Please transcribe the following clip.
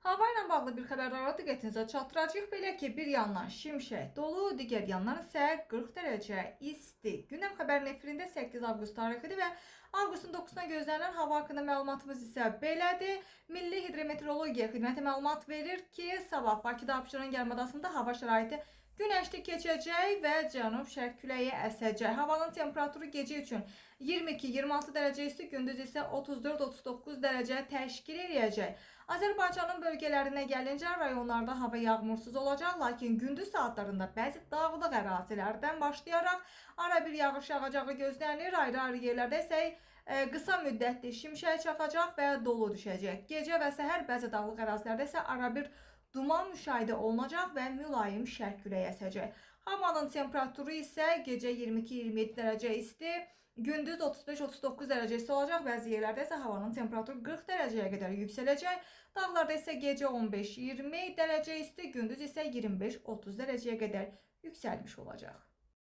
Hava ilə bağlı bir xəbərlərə diqqətinizə çatdıracağıq. Belə ki, bir yandan şimşək dolu, digər yandan isə 40 dərəcə isti. Gündəm xəbərin efirində 8 avqust tarixidir və avqustun 9-na gözlənilən hava haqqında məlumatımız isə belədir. Milli Hidrometeorologiya Xidməti məlumat verir ki, sabah Bakıda Abşeron yarımadasında hava şəraiti günəşli keçəcək və cənub-şərq küləyi əsəcək. Havanın temperaturu gecə üçün 22-26 dərəcə isti, gündüz isə 34-39 dərəcə təşkil edəcək. Azərbaycanın bölgələrinə gəlincə rayonlarda hava yağmursuz olacaq, lakin gündüz saatlarında bəzi dağlıq ərazilərdən başlayaraq ara bir yağış yağacağı gözlənilir. Ayrı-ayrı yerlərdə isə qısa müddətli şimşək çaxacaq və dolu düşəcək. Gecə və səhər bəzi dağlıq ərazilərdə isə ara bir duman müşahidə olunacaq və mülayim şərq küləyi əsəcək. Havanın temperaturu isə gecə 22-27 dərəcə isti, gündüz 35-39 dərəcə isti olacaq. Bəzi yerlərdə isə havanın temperaturu 40 dərəcəyə qədər yüksələcək. Dağlarda isə gecə 15-20 dərəcə isti, gündüz isə 25-30 dərəcəyə qədər yüksəlmiş olacaq.